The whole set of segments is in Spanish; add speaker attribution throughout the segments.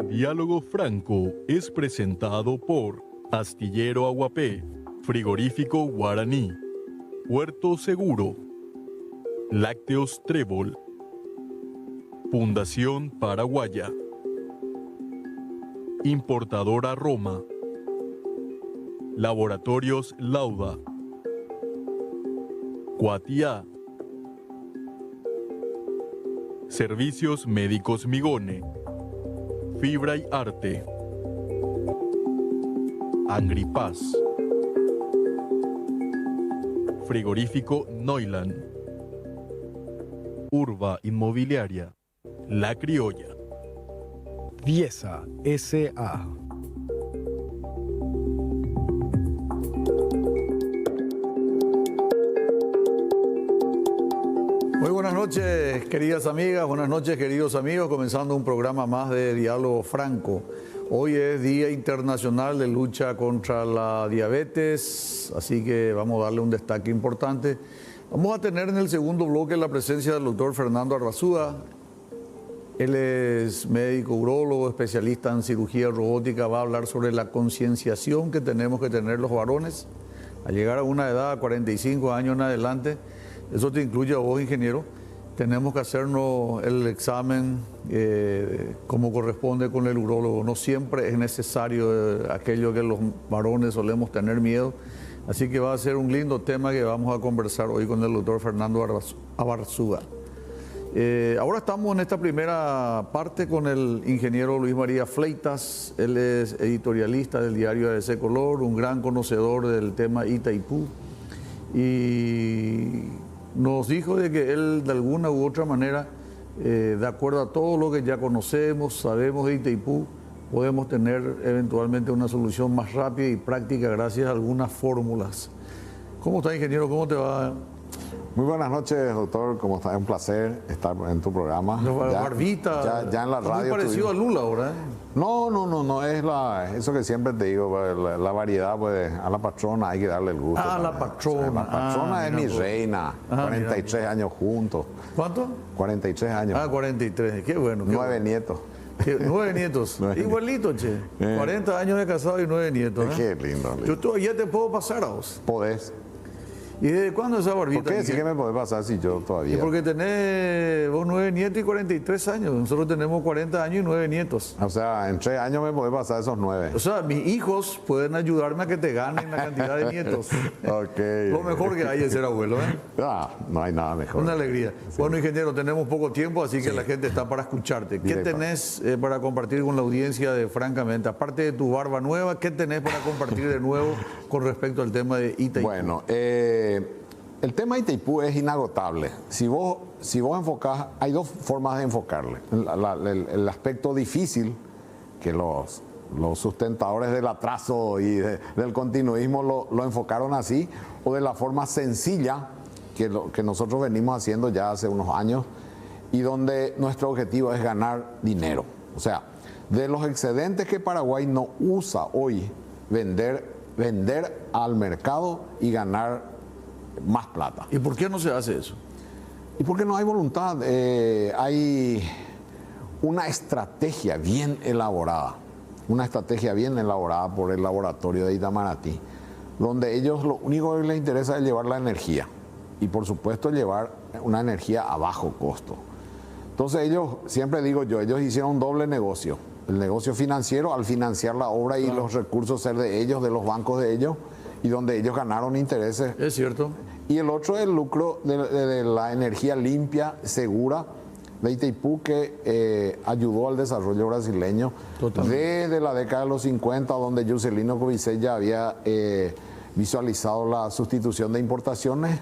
Speaker 1: Diálogo Franco es presentado por Astillero Aguapé, Frigorífico Guaraní, Puerto Seguro, Lácteos Trébol, Fundación Paraguaya, Importadora Roma, Laboratorios Lauda, Cuatiá, Servicios Médicos Migone, Fibra y Arte, Angripaz, Frigorífico Neuland, Urba Inmobiliaria, La Criolla,
Speaker 2: Viesa S.A.
Speaker 3: Muy buenas noches, queridas amigas, buenas noches, queridos amigos, comenzando un programa más de Diálogo Franco. Hoy es Día Internacional de Lucha contra la Diabetes, así que vamos a darle un destaque importante. Vamos a tener en el segundo bloque la presencia del doctor Fernando Arvazúa. Él es médico urólogo, especialista en cirugía robótica, va a hablar sobre la concienciación que tenemos que tener los varones al llegar a una edad, 45 años en adelante. Eso te incluye a vos, ingeniero. Tenemos que hacernos el examen como corresponde con el urólogo. No siempre es necesario aquello que los varones solemos tener miedo. Así que va a ser un lindo tema que vamos a conversar hoy con el doctor Fernando Arvazúa. Ahora estamos en esta primera parte con el ingeniero Luis María Fleitas. Él es editorialista del diario ABC Color, un gran conocedor del tema Itaipú. Y nos dijo de que él de alguna u otra manera, de acuerdo a todo lo que ya conocemos, sabemos de Itaipú, podemos tener eventualmente una solución más rápida y práctica gracias a algunas fórmulas. ¿Cómo está, ingeniero? ¿Cómo te va?
Speaker 4: Muy buenas noches, doctor. ¿Cómo está? Es un placer estar en tu programa.
Speaker 3: Barbita.
Speaker 4: Ya en la radio.
Speaker 3: Muy parecido a Lula ahora, ¿eh?
Speaker 4: No, es eso que siempre te digo, la variedad, pues a la patrona hay que darle el gusto.
Speaker 3: La patrona.
Speaker 4: La patrona es mi reina. 43 años juntos.
Speaker 3: ¿Cuánto?
Speaker 4: 43 años.
Speaker 3: 43, qué bueno.
Speaker 4: 9 nietos.
Speaker 3: 9 nietos. Igualito, che. 40 años de casado y 9 nietos.
Speaker 4: Qué lindo.
Speaker 3: Yo todavía te puedo pasar a vos.
Speaker 4: Podés.
Speaker 3: ¿Y desde cuándo esa barbita?
Speaker 4: ¿Por qué? Sí que me podés pasar si yo todavía.
Speaker 3: Y porque tenés vos 9 nietos y 43 años. Nosotros tenemos 40 años y 9 nietos.
Speaker 4: O sea, en 3 años me podés pasar esos 9.
Speaker 3: O sea, mis hijos pueden ayudarme a que te ganen la cantidad de nietos.
Speaker 4: Ok.
Speaker 3: Lo mejor que hay es ser abuelo, ¿eh?
Speaker 4: No hay nada mejor.
Speaker 3: Una alegría. Sí. Bueno, ingeniero, tenemos poco tiempo, así que la gente está para escucharte. ¿Qué tenés para compartir con la audiencia de Francamente? Aparte de tu barba nueva, ¿qué tenés para compartir de nuevo con respecto al tema de Itaipú?
Speaker 4: Bueno, el tema de Itaipú es inagotable. Si vos enfocás, hay dos formas de enfocarle. El aspecto difícil, que los sustentadores del atraso y del continuismo lo enfocaron así, o de la forma sencilla, que nosotros venimos haciendo ya hace unos años, y donde nuestro objetivo es ganar dinero. O sea, de los excedentes que Paraguay no usa hoy, vender al mercado y ganar más plata.
Speaker 3: ¿Y por qué no se hace eso?
Speaker 4: Y porque no hay voluntad. Hay una estrategia bien elaborada por el laboratorio de Itamaraty, donde ellos lo único que les interesa es llevar la energía y por supuesto llevar una energía a bajo costo. Entonces ellos, siempre digo yo, ellos hicieron un doble negocio. El negocio financiero al financiar la obra y los recursos ser de ellos, de los bancos de ellos, y donde ellos ganaron intereses.
Speaker 3: Es cierto.
Speaker 4: Y el otro es el lucro de la energía limpia, segura, de Itaipú, que ayudó al desarrollo brasileño. Totalmente. Desde la década de los 50, donde Juscelino Kubitschek ya había visualizado la sustitución de importaciones,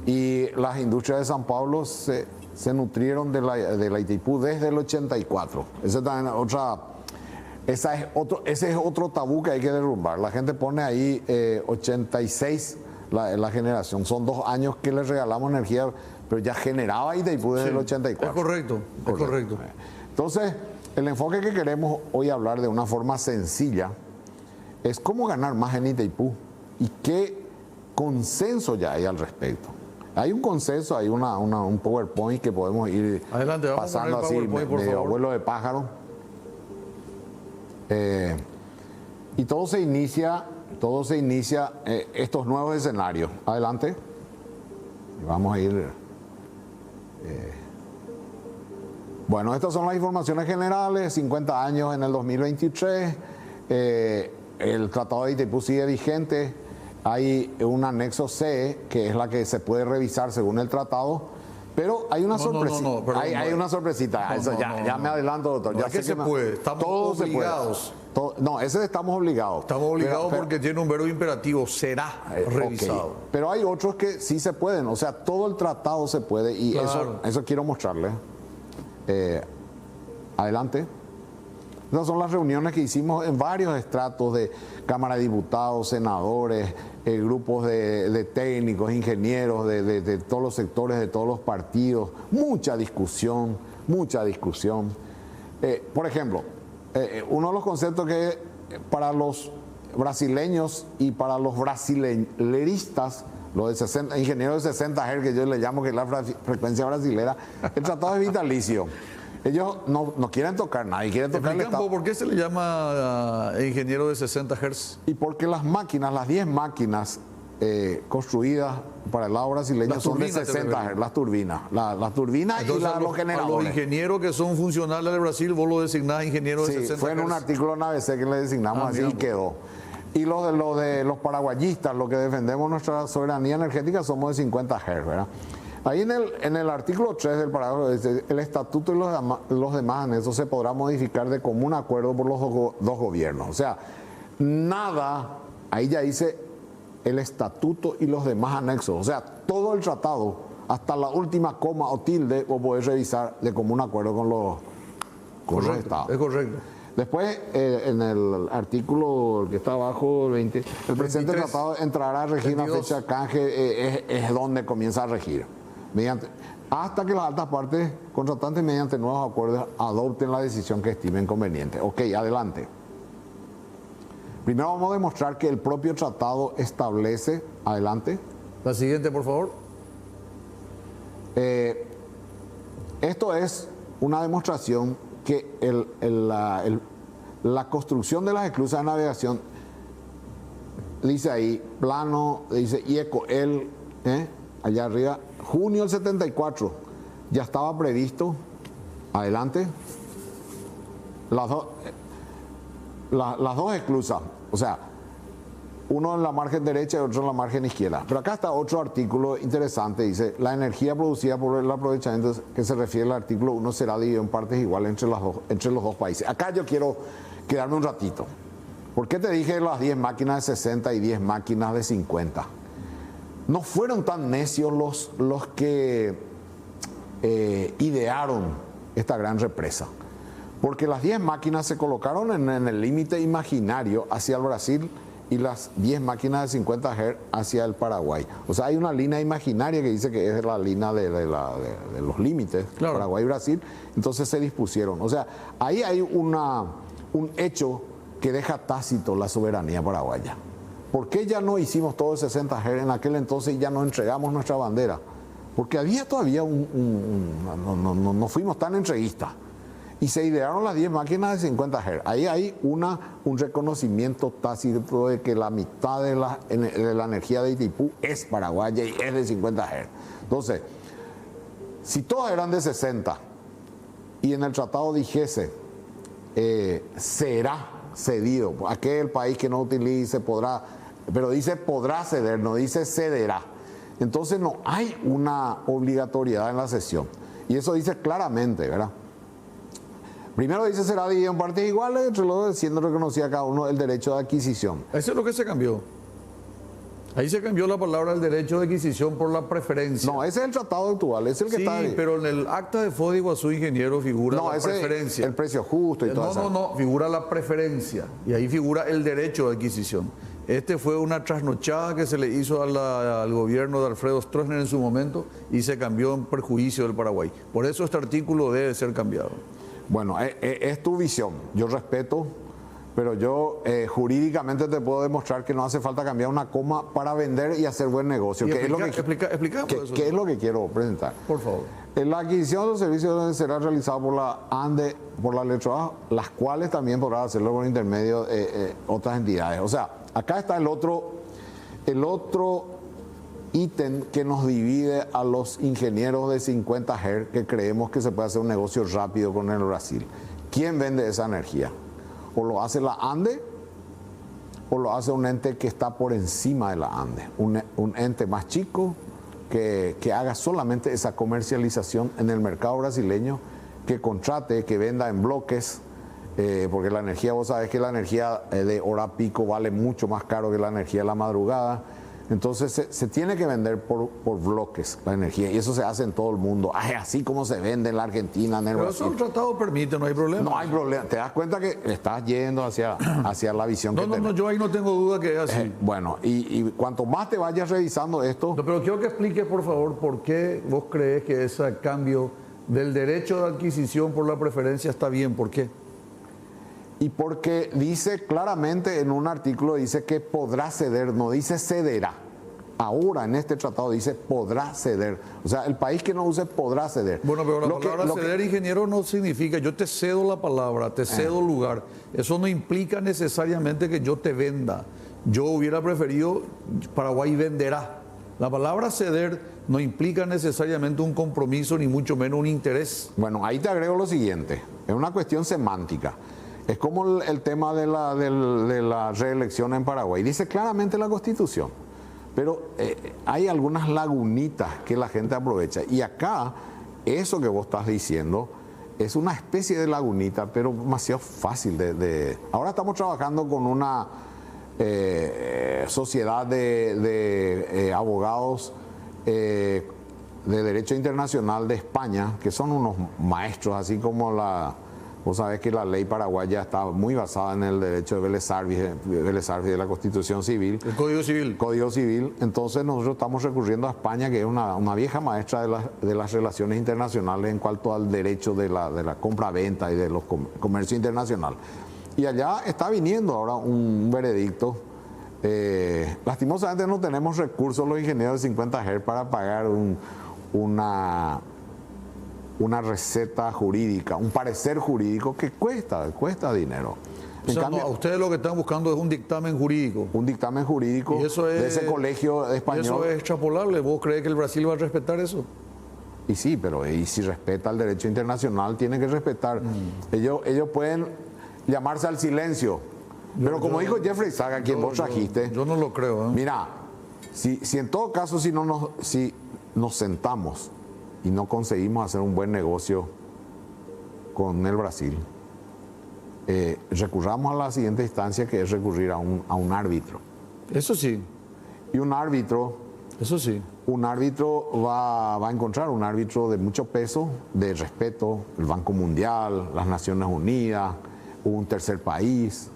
Speaker 4: y las industrias de San Pablo se nutrieron de la Itaipú desde el 84. Ese es otro tabú que hay que derrumbar. La gente pone ahí 86 la generación. Son 2 años que les regalamos energía, pero ya generaba Itaipú desde el 84.
Speaker 3: Es correcto.
Speaker 4: Entonces, el enfoque que queremos hoy hablar de una forma sencilla es cómo ganar más en Itaipú y qué consenso ya hay al respecto. Hay un consenso, hay un PowerPoint que podemos ir
Speaker 3: Adelante, vamos
Speaker 4: pasando
Speaker 3: a poner
Speaker 4: así,
Speaker 3: el PowerPoint, por
Speaker 4: medio
Speaker 3: favor.
Speaker 4: vuelo de pájaro. Y todo se inicia, estos nuevos escenarios. Adelante. Y vamos a ir. Bueno, estas son las informaciones generales. 50 años en el 2023. El Tratado de Itaipú sigue vigente. Hay un anexo C, que es la que se puede revisar según el tratado. Pero hay una sorpresita.
Speaker 3: perdón,
Speaker 4: Hay una sorpresita. Ya me adelanto, doctor.
Speaker 3: No,
Speaker 4: Ya
Speaker 3: es que
Speaker 4: sé
Speaker 3: se puede. Estamos
Speaker 4: todo
Speaker 3: obligados.
Speaker 4: se puede. No, ese estamos obligados.
Speaker 3: Estamos obligados
Speaker 4: Pero-
Speaker 3: porque tiene un verbo imperativo, será
Speaker 4: Ok.
Speaker 3: revisado.
Speaker 4: Pero hay otros que sí se pueden, o sea, todo el tratado se puede y
Speaker 3: Claro.
Speaker 4: eso quiero mostrarles. Adelante. Esas son las reuniones que hicimos en varios estratos de Cámara de Diputados, senadores, grupos de técnicos, ingenieros de todos los sectores, de todos los partidos. Mucha discusión, mucha discusión. Por ejemplo, uno de los conceptos que para los brasileños y para los brasileristas, los de 60, ingenieros de 60 Hz, que yo le llamo que es la frecuencia brasilera, el tratado es vitalicio. Ellos no quieren tocar nadie, quieren tocar el
Speaker 3: Explica un
Speaker 4: Estado.
Speaker 3: poco, ¿por qué se le llama ingeniero de 60 Hz?
Speaker 4: Y porque las máquinas, las 10 máquinas construidas para el lado brasileño
Speaker 3: Las
Speaker 4: son de
Speaker 3: turbinas,
Speaker 4: 60 Hz, las turbinas. Las turbinas y
Speaker 3: Entonces,
Speaker 4: los
Speaker 3: a los
Speaker 4: generadores.
Speaker 3: ingenieros que son funcionales de Brasil, vos lo designás ingeniero de
Speaker 4: Sí,
Speaker 3: 60
Speaker 4: fue en un
Speaker 3: Hz.
Speaker 4: artículo en ABC que le designamos así
Speaker 3: mira,
Speaker 4: y quedó. Y los de los paraguayistas, los que defendemos nuestra soberanía energética, somos de 50 Hz, ¿verdad? Ahí en el artículo 3 del parágrafo dice, el estatuto y los demás anexos se podrá modificar de común acuerdo por los dos gobiernos. O sea, nada, ahí ya dice el estatuto y los demás anexos. O sea, todo el tratado, hasta la última coma o tilde, vos podés revisar de común acuerdo con los
Speaker 3: Correcto,
Speaker 4: estados.
Speaker 3: es correcto.
Speaker 4: Después, en el artículo que está abajo, el 20, el presente
Speaker 3: 23,
Speaker 4: tratado entrará a regir una
Speaker 3: 22.
Speaker 4: fecha de canje, es donde comienza a regir. Hasta que las altas partes contratantes, mediante nuevos acuerdos, adopten la decisión que estimen conveniente. Ok, adelante. Primero vamos a demostrar que el propio tratado establece, adelante,
Speaker 3: La siguiente, por favor.
Speaker 4: esto es una demostración que la construcción de las esclusas de navegación, dice ahí, plano, dice IECOEL, allá arriba, junio del 74, ya estaba previsto, adelante, las dos esclusas, o sea, uno en la margen derecha y otro en la margen izquierda. Pero acá está otro artículo interesante, dice, la energía producida por el aprovechamiento que se refiere al artículo 1 será dividido en partes iguales entre los dos países. Acá yo quiero quedarme un ratito. ¿Por qué te dije las 10 máquinas de 60 y 10 máquinas de 50? No fueron tan necios los que idearon esta gran represa. Porque las 10 máquinas se colocaron en el límite imaginario hacia el Brasil y las 10 máquinas de 50 Hz hacia el Paraguay. O sea, hay una línea imaginaria que dice que es la línea de los límites,
Speaker 3: Claro.
Speaker 4: Paraguay y Brasil. Entonces se dispusieron. O sea, ahí hay un hecho que deja tácito la soberanía paraguaya. ¿Por qué ya no hicimos todo el 60 Hz en aquel entonces y ya no entregamos nuestra bandera? Porque había todavía no fuimos tan entreguistas. Y se idearon las 10 máquinas de 50 Hz. Ahí hay un reconocimiento tácito de que la mitad de la energía de Itaipú es paraguaya y es de 50 Hz. Entonces, si todas eran de 60 y en el tratado dijese será cedido, aquel país que no utilice podrá, pero dice podrá ceder, no dice cederá. Entonces no hay una obligatoriedad en la cesión. Y eso dice claramente, ¿verdad? Primero dice será dividido en partes iguales, entre los dos siendo reconocida cada uno el derecho de adquisición.
Speaker 3: Eso es lo que se cambió. Ahí se cambió la palabra del derecho de adquisición por la preferencia.
Speaker 4: No, ese es el tratado actual, es el que
Speaker 3: Sí,
Speaker 4: está ahí.
Speaker 3: pero en el acta de Foz de Iguazú, ingeniero, figura
Speaker 4: No,
Speaker 3: la
Speaker 4: ese
Speaker 3: preferencia.
Speaker 4: el precio justo y todo eso.
Speaker 3: No, figura la preferencia. Y ahí figura el derecho de adquisición. Este fue una trasnochada que se le hizo al gobierno de Alfredo Stroessner en su momento y se cambió en perjuicio del Paraguay. Por eso este artículo debe ser cambiado.
Speaker 4: Bueno, es tu visión. Yo respeto Pero yo jurídicamente te puedo demostrar que no hace falta cambiar una coma para vender y hacer buen negocio.
Speaker 3: Y
Speaker 4: Que es lo que,
Speaker 3: explicamos eso.
Speaker 4: que es lo que quiero presentar.
Speaker 3: Por favor.
Speaker 4: La adquisición de los servicios será realizada por la ANDE, por la letra A, las cuales también podrán hacerlo por intermedio de otras entidades. O sea, acá está el otro ítem que nos divide a los ingenieros de 50 Hz que creemos que se puede hacer un negocio rápido con el Brasil. ¿Quién vende esa energía? O lo hace la ANDE o lo hace un ente que está por encima de la ANDE, un ente más chico que haga solamente esa comercialización en el mercado brasileño, que contrate, que venda en bloques, porque la energía, vos sabés que la energía de hora pico vale mucho más caro que la energía de la madrugada. Entonces se tiene que vender por bloques la energía, y eso se hace en todo el mundo. Ay, así como se vende en la Argentina, en el
Speaker 3: Pero
Speaker 4: Brasil.
Speaker 3: eso el tratado permite, no hay problema.
Speaker 4: No hay problema. Te das cuenta que estás yendo hacia la visión que tenés.
Speaker 3: No, yo ahí no tengo duda que es así.
Speaker 4: Bueno, y cuanto más te vayas revisando esto,
Speaker 3: No, pero quiero que expliques, por favor, por qué vos crees que ese cambio del derecho de adquisición por la preferencia está bien. ¿Por qué?
Speaker 4: y porque dice claramente en un artículo, dice que podrá ceder, no dice cederá. Ahora en este tratado dice podrá ceder. O sea, el país que no use podrá ceder.
Speaker 3: Bueno, pero la
Speaker 4: Lo que-
Speaker 3: palabra
Speaker 4: lo que-
Speaker 3: ceder, ingeniero, no significa yo te cedo la palabra, te cedo el lugar. Eso no implica necesariamente que yo te venda. Yo hubiera preferido Paraguay venderá. La palabra ceder no implica necesariamente un compromiso ni mucho menos un interés.
Speaker 4: Bueno, ahí te agrego lo siguiente, es una cuestión semántica. Es como el tema de la reelección en Paraguay. Dice claramente la Constitución, pero hay algunas lagunitas que la gente aprovecha. Y acá, eso que vos estás diciendo es una especie de lagunita, pero demasiado fácil de... Ahora estamos trabajando con una sociedad de abogados de Derecho Internacional de España, que son unos maestros, así como vos sabés que la ley paraguaya está muy basada en el derecho de Vélez Arfiz de la Constitución Civil.
Speaker 3: El Código Civil.
Speaker 4: Código Civil. Entonces nosotros estamos recurriendo a España, que es una vieja maestra de las relaciones internacionales en cuanto al derecho de la compra-venta y de los comercio internacional. Y allá está viniendo ahora un veredicto. Lastimosamente no tenemos recursos los ingenieros de 50 Hz para pagar una receta jurídica, un parecer jurídico que cuesta dinero.
Speaker 3: O sea, no, a ustedes lo que están buscando es un dictamen jurídico.
Speaker 4: Un dictamen jurídico
Speaker 3: Y eso es-
Speaker 4: de ese colegio español.
Speaker 3: ¿Y eso es extrapolable? ¿Vos crees que el Brasil va a respetar eso?
Speaker 4: Y sí, pero y si respeta el derecho internacional, tiene que respetar. Ellos pueden llamarse al silencio. Pero como dijo Jeffrey Saga, quien vos trajiste,
Speaker 3: Yo no lo creo. ¿eh?
Speaker 4: mira, si en todo caso, si nos sentamos y no conseguimos hacer un buen negocio con el Brasil, recurramos a la siguiente instancia, que es recurrir a un árbitro.
Speaker 3: Eso sí,
Speaker 4: Y un árbitro va a encontrar un árbitro de mucho peso, de respeto, el Banco Mundial, las Naciones Unidas, un tercer país.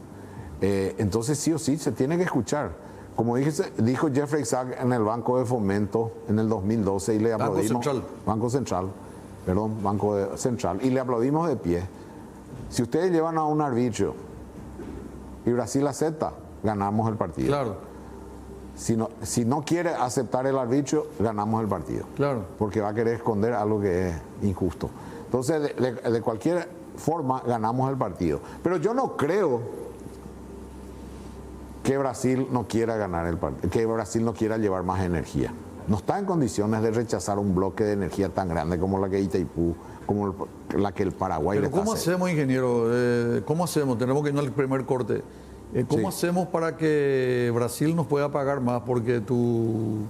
Speaker 4: Entonces sí o sí se tiene que escuchar. Como dijo Jeffrey Sachs en el Banco de Fomento en el 2012 y le aplaudimos. Banco Central. Y le aplaudimos de pie. Si ustedes llevan a un arbitrio y Brasil acepta, ganamos el partido.
Speaker 3: claro,
Speaker 4: Si no quiere aceptar el arbitrio, ganamos el partido.
Speaker 3: claro.
Speaker 4: Porque va a querer esconder algo que es injusto. Entonces, de cualquier forma, ganamos el partido. Pero yo no creo que Brasil no quiera ganar el partido, que Brasil no quiera llevar más energía. No está en condiciones de rechazar un bloque de energía tan grande como la que Itaipú, como la que el Paraguay le
Speaker 3: Pero
Speaker 4: está
Speaker 3: ¿cómo
Speaker 4: haciendo.
Speaker 3: hacemos, ingeniero? ¿Cómo hacemos? Tenemos que irnos al primer corte. ¿Cómo hacemos para que Brasil nos pueda pagar más? Porque tu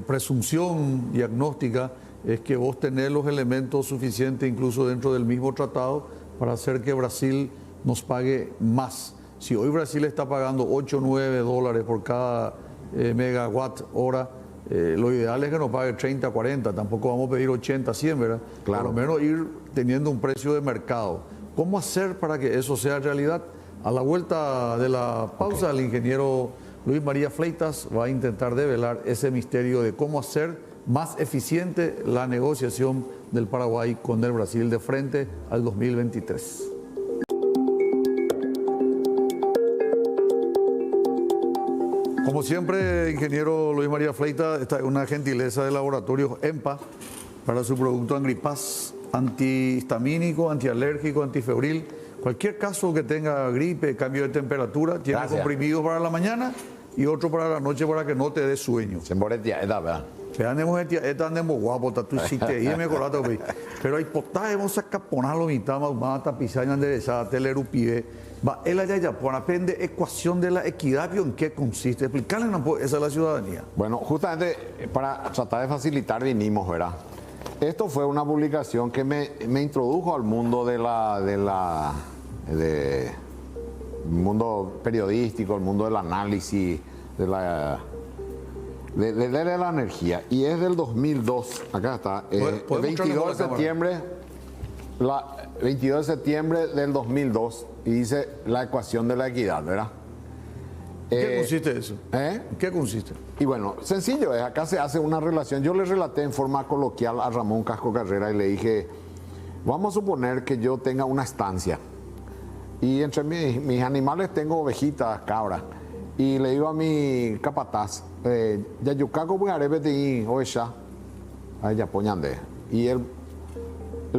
Speaker 3: presunción diagnóstica es que vos tenés los elementos suficientes, incluso dentro del mismo tratado, para hacer que Brasil nos pague más. Si hoy Brasil está pagando 8 o 9 dólares por cada megawatt hora, lo ideal es que nos pague 30, 40, tampoco vamos a pedir 80, 100, ¿verdad?
Speaker 4: Claro.
Speaker 3: Por lo menos ir teniendo un precio de mercado. ¿Cómo hacer para que eso sea realidad? A la vuelta de la pausa, el ingeniero Luis María Fleitas va a intentar develar ese misterio de cómo hacer más eficiente la negociación del Paraguay con el Brasil de frente al 2023. Como siempre, ingeniero Luis María Fleita, esta es una gentileza de Laboratorios EMPA para su producto Angripaz, antihistamínico, antialérgico, antifebril. Cualquier caso que tenga gripe, cambio de temperatura, tiene
Speaker 4: Gracias.
Speaker 3: comprimidos para la mañana y otro para la noche para que no te dé sueño.
Speaker 4: Se moretia, ¿verdad?
Speaker 3: Veamos, esta andemos guapo, tú hiciste y me colaste, güey. Pero hay potaje, vamos a caponar lo mitad, más tapizar y enderezar, telerupié. Va, él allá ya, por aprende ecuación de la equidad, ¿en qué consiste? Explicarle esa a la ciudadanía.
Speaker 4: Bueno, justamente para tratar de facilitar vinimos, ¿verdad? Esto fue una publicación que me introdujo al mundo del mundo periodístico, el mundo del análisis, de la energía. Y es del 2002, acá está, el 22 de septiembre, 22 de septiembre del 2002, y dice la ecuación de la equidad, ¿verdad?
Speaker 3: ¿Qué consiste eso?
Speaker 4: ¿Eh?
Speaker 3: ¿Qué consiste?
Speaker 4: Y bueno, sencillo, acá se hace una relación. Yo le relaté en forma coloquial a Ramón Casco Carrera y le dije, vamos a suponer que yo tenga una estancia y entre mis animales tengo ovejitas, cabras, y le digo a mi capataz, Yayucaco Bujarepeti oveja, ahí ya poñande, y él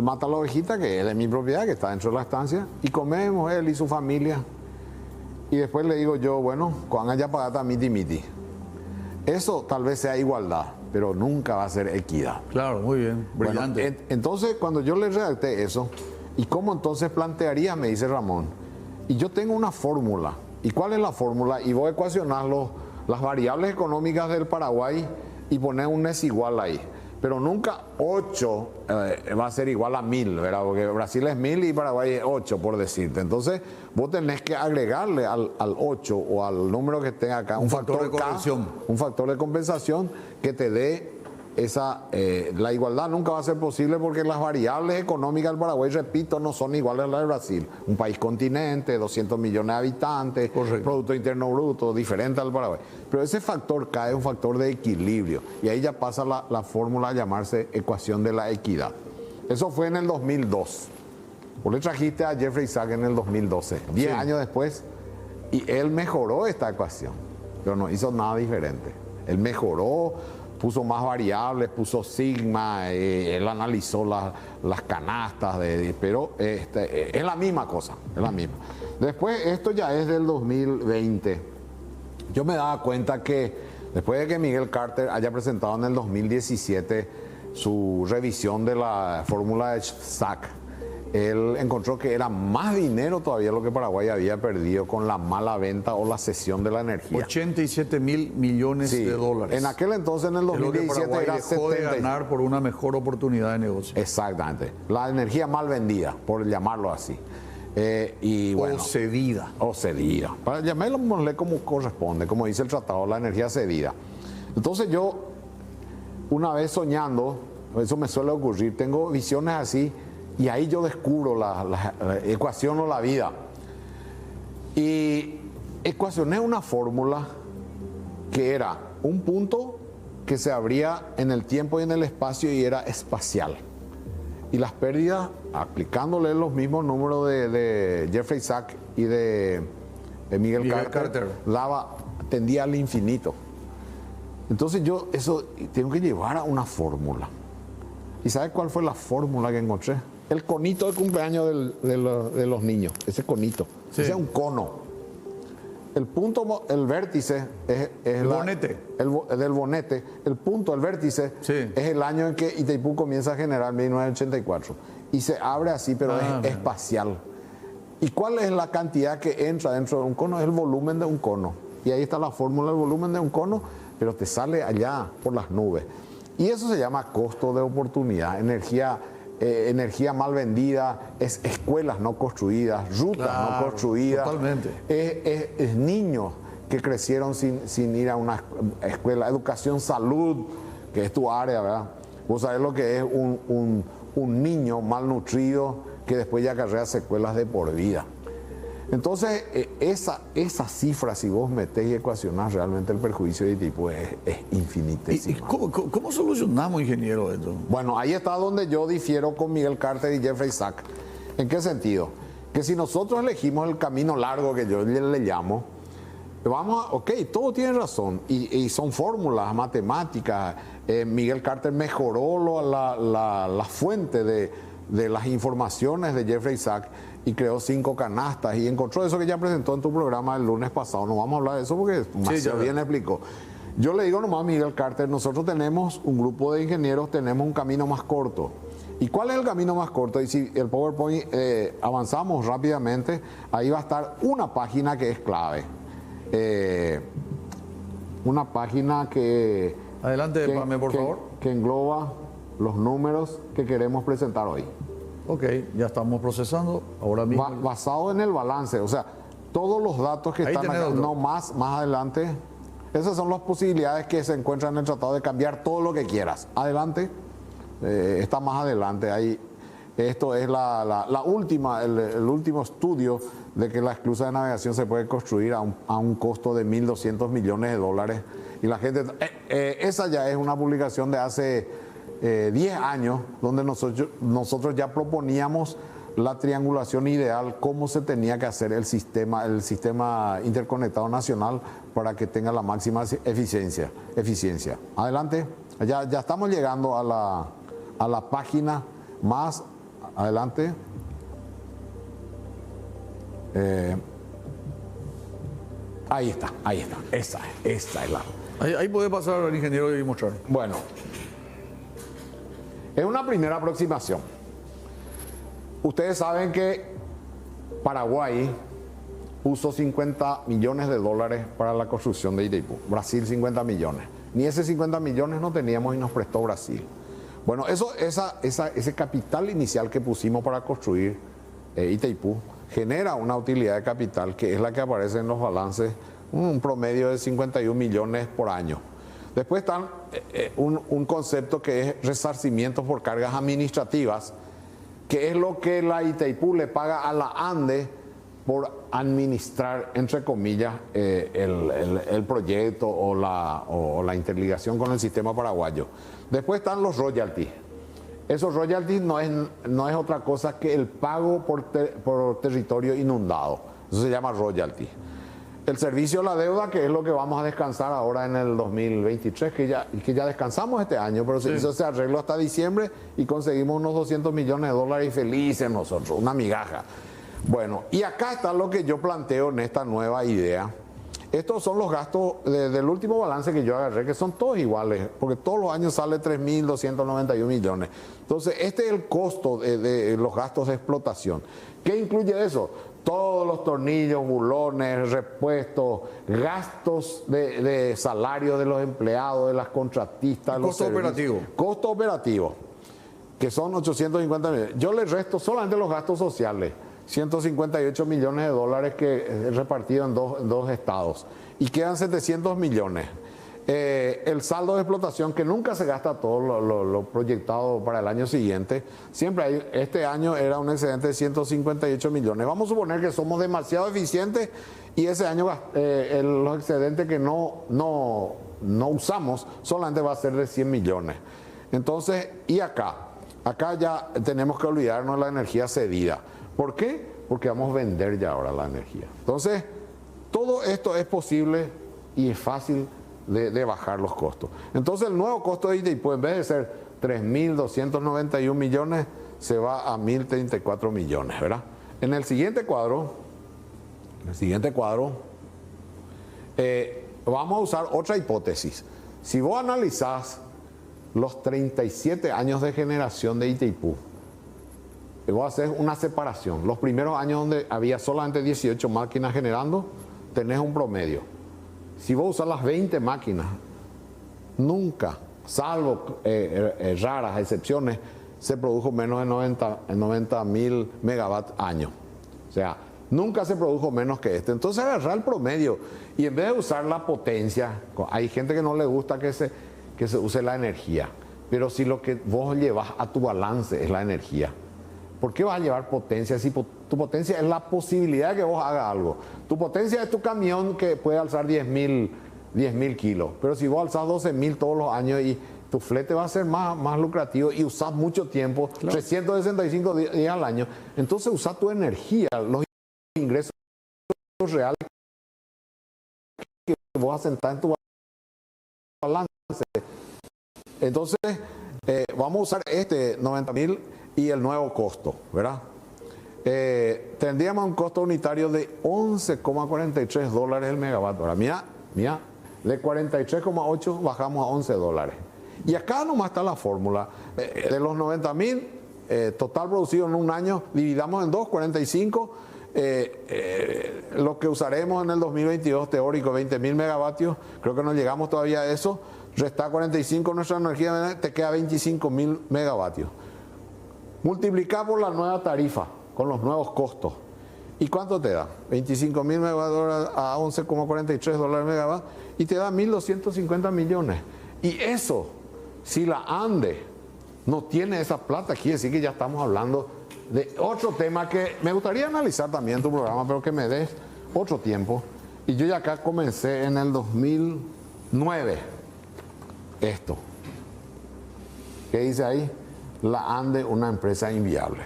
Speaker 4: mata a la ovejita que es de mi propiedad, que está dentro de la estancia, y comemos él y su familia. Y después le digo yo, bueno, cuando haya pagado miti. Eso tal vez sea igualdad, pero nunca va a ser equidad.
Speaker 3: Claro, muy bien, brillante.
Speaker 4: Bueno, entonces, cuando yo le redacté eso, ¿y cómo entonces plantearía? Me dice Ramón. Y yo tengo una fórmula. ¿Y cuál es la fórmula? Y voy a ecuacionar las variables económicas del Paraguay y poner un es igual ahí. Pero nunca 8 va a ser igual a 1000, ¿verdad? Porque Brasil es 1000 y Paraguay es 8, por decirte. Entonces, vos tenés que agregarle al 8 o al número que tenga acá
Speaker 3: Un factor de
Speaker 4: K,
Speaker 3: corrección.
Speaker 4: un factor de compensación que te dé esa... la igualdad nunca va a ser posible porque las variables económicas del Paraguay, repito, no son iguales a las de Brasil. Un país continente, 200 millones de habitantes,
Speaker 3: Correcto.
Speaker 4: Producto Interno Bruto, diferente al Paraguay. Pero ese factor K es un factor de equilibrio y ahí ya pasa la fórmula a llamarse ecuación de la equidad. Eso fue en el 2002. Vos le trajiste a Jeffrey Sachs en el 2012, 10 años después, y él mejoró esta ecuación, pero no hizo nada diferente. Él mejoró, puso más variables, puso sigma, él analizó las canastas, pero es la misma cosa, es la misma. Después, esto ya es del 2020. Yo me daba cuenta que después de que Miguel Carter haya presentado en el 2017 su revisión de la fórmula de Sachs, él encontró que era más dinero todavía lo que Paraguay había perdido con la mala venta o la cesión de la energía.
Speaker 3: 87.000 millones
Speaker 4: Sí,
Speaker 3: de dólares.
Speaker 4: en aquel entonces, en el
Speaker 3: Es lo que
Speaker 4: 2017,
Speaker 3: Paraguay
Speaker 4: era
Speaker 3: dejó de
Speaker 4: 70.
Speaker 3: ganar por una mejor oportunidad de negocio.
Speaker 4: Exactamente. La energía mal vendida, por llamarlo así. Y bueno,
Speaker 3: O cedida.
Speaker 4: o cedida. Para llamémosle como corresponde, como dice el tratado, la energía cedida. Entonces yo, una vez soñando, eso me suele ocurrir, tengo visiones así y ahí yo descubro la ecuación o la vida. Y ecuacioné una fórmula que era un punto que se abría en el tiempo y en el espacio y era espacial. Y las pérdidas, aplicándole los mismos números de Jeffrey Sachs y de Miguel Carter, tendía al infinito. Entonces yo eso tengo que llevar a una fórmula. ¿Y sabe cuál fue la fórmula que encontré? El conito de cumpleaños de los niños, ese conito.
Speaker 3: Sí.
Speaker 4: Ese es un cono. El punto, el vértice es
Speaker 3: El bonete.
Speaker 4: del bonete. El punto, el vértice,
Speaker 3: Sí.
Speaker 4: es el año en que Itaipú comienza a generar, 1984. Y se abre así, pero es
Speaker 3: mira.
Speaker 4: espacial. ¿Y cuál es la cantidad que entra dentro de un cono? Es el volumen de un cono. Y ahí está la fórmula del volumen de un cono, pero te sale allá por las nubes. Y eso se llama costo de oportunidad, energía mal vendida, es escuelas no construidas, rutas
Speaker 3: Claro,
Speaker 4: no construidas.
Speaker 3: totalmente.
Speaker 4: Es niños que crecieron sin ir a una escuela, educación, salud, que es tu área, ¿verdad? Vos sabés lo que es un niño malnutrido que después ya acarrea secuelas de por vida. Entonces, esa cifra, si vos metés y ecuacionás, realmente el perjuicio de tipo es
Speaker 3: ¿Y
Speaker 4: infinitésimo.
Speaker 3: cómo solucionamos, ingeniero, esto?
Speaker 4: Bueno, ahí está donde yo difiero con Miguel Carter y Jeffrey Sachs. ¿En qué sentido? Que si nosotros elegimos el camino largo que yo le llamo, Ok, todo tiene razón y son fórmulas matemáticas. Miguel Carter mejoró la fuente de las informaciones de Jeffrey Sachs y creó 5 canastas y encontró eso que ya presentó en tu programa el lunes pasado. No vamos a hablar de eso porque demasiado bien explicó. Yo le digo nomás a Miguel Carter, nosotros tenemos un grupo de ingenieros, tenemos un camino más corto. ¿Y cuál es el camino más corto? Y si el PowerPoint avanzamos rápidamente, ahí va a estar una página que es clave. Una página que...
Speaker 3: Adelante, Pame, por favor.
Speaker 4: Que engloba los números que queremos presentar hoy.
Speaker 3: Ok, ya estamos procesando ahora mismo.
Speaker 4: Basado en el balance, o sea, todos los datos que
Speaker 3: Ahí
Speaker 4: están
Speaker 3: tenés
Speaker 4: acá,
Speaker 3: otro.
Speaker 4: no más adelante. Esas son las posibilidades que se encuentran en el tratado de cambiar todo lo que quieras. Adelante, está más adelante. Ahí, esto es la última, el último estudio de que la esclusa de navegación se puede construir a un costo de 1.200 millones de dólares. Y la gente, esa ya es una publicación de hace 10 años, donde nosotros ya proponíamos la triangulación ideal, cómo se tenía que hacer el sistema interconectado nacional para que tenga la máxima eficiencia. Adelante, ya estamos llegando a la página más adelante. Ahí está, esa es la...
Speaker 3: Ahí puede pasar al ingeniero y mostrar.
Speaker 4: Bueno, es una primera aproximación. Ustedes saben que Paraguay puso 50 millones de dólares para la construcción de Itaipú. Brasil 50 millones. Ni ese 50 millones no teníamos y nos prestó Brasil. Bueno, ese capital inicial que pusimos para construir Itaipú genera una utilidad de capital que es la que aparece en los balances, un promedio de 51 millones por año. Después está un concepto que es resarcimientos por cargas administrativas, que es lo que la Itaipú le paga a la ANDE por administrar, entre comillas, el proyecto o la interligación con el sistema paraguayo. Después están los royalties. Esos royalties no es otra cosa que el pago por territorio inundado. Eso se llama royalty. El servicio a la deuda, que es lo que vamos a descansar ahora en el 2023, que ya descansamos este año, pero se hizo ese arreglo hasta diciembre y conseguimos unos 200 millones de dólares y felices nosotros, una migaja. Bueno, y acá está lo que yo planteo en esta nueva idea. Estos son los gastos del último balance que yo agarré, que son todos iguales, porque todos los años sale 3.291 millones. Entonces, este es el costo de los gastos de explotación. ¿Qué incluye eso? Todos los tornillos, bulones, repuestos, gastos de salario de los empleados, de las contratistas.
Speaker 3: Costo operativo.
Speaker 4: Costo operativo, que son 850 millones. Yo le resto solamente los gastos sociales. 158 millones de dólares que repartido en dos estados y quedan 700 millones. El saldo de explotación, que nunca se gasta todo lo proyectado para el año siguiente, siempre hay, este año era un excedente de 158 millones. Vamos a suponer que somos demasiado eficientes y ese año los excedentes que no usamos solamente va a ser de 100 millones. Entonces, y acá ya tenemos que olvidarnos de la energía cedida. ¿Por qué? Porque vamos a vender ya ahora la energía. Entonces, todo esto es posible y es fácil de bajar los costos. Entonces, el nuevo costo de Itaipú, en vez de ser 3.291 millones, se va a 1.034 millones, ¿verdad? En el siguiente cuadro, vamos a usar otra hipótesis. Si vos analizás los 37 años de generación de Itaipú, voy a hacer una separación. Los primeros años donde había solamente 18 máquinas generando, tenés un promedio. Si vos usas las 20 máquinas, nunca, salvo raras excepciones, se produjo menos de 90.000 megawatts año. O sea, nunca se produjo menos que este. Entonces agarrar el promedio y en vez de usar la potencia, hay gente que no le gusta que se use la energía, pero si lo que vos llevas a tu balance es la energía, ¿por qué vas a llevar potencia si tu potencia es la posibilidad de que vos hagas algo? Tu potencia es tu camión que puede alzar 10.000 kilos, pero si vos alzás 12.000 todos los años y tu flete va a ser más lucrativo y usás mucho tiempo, claro, 365 días al año, entonces usa tu energía, los ingresos reales vas a sentar en tu balance. Entonces, vamos a usar este 90.000 y el nuevo costo, ¿verdad? Tendríamos un costo unitario de $11,43 el megavatio. Ahora, mira, de 43,8 bajamos a $11. Y acá nomás está la fórmula. De los 90.000, total producido en un año, dividamos en 2, 45. Lo que usaremos en el 2022 teórico, 20.000 megavatios, creo que no llegamos todavía a eso. Resta 45 nuestra energía, te queda 25.000 megavatios. Multiplicar por la nueva tarifa, con los nuevos costos. ¿Y cuánto te da? 25.000 megavatios a $11,43 megavatio y te da 1.250 millones. Y eso, si la ANDE no tiene esa plata, quiere decir que ya estamos hablando de otro tema que me gustaría analizar también en tu programa, pero que me des otro tiempo. Y yo ya acá comencé en el 2009 esto. ¿Qué dice ahí? La ANDE, una empresa inviable.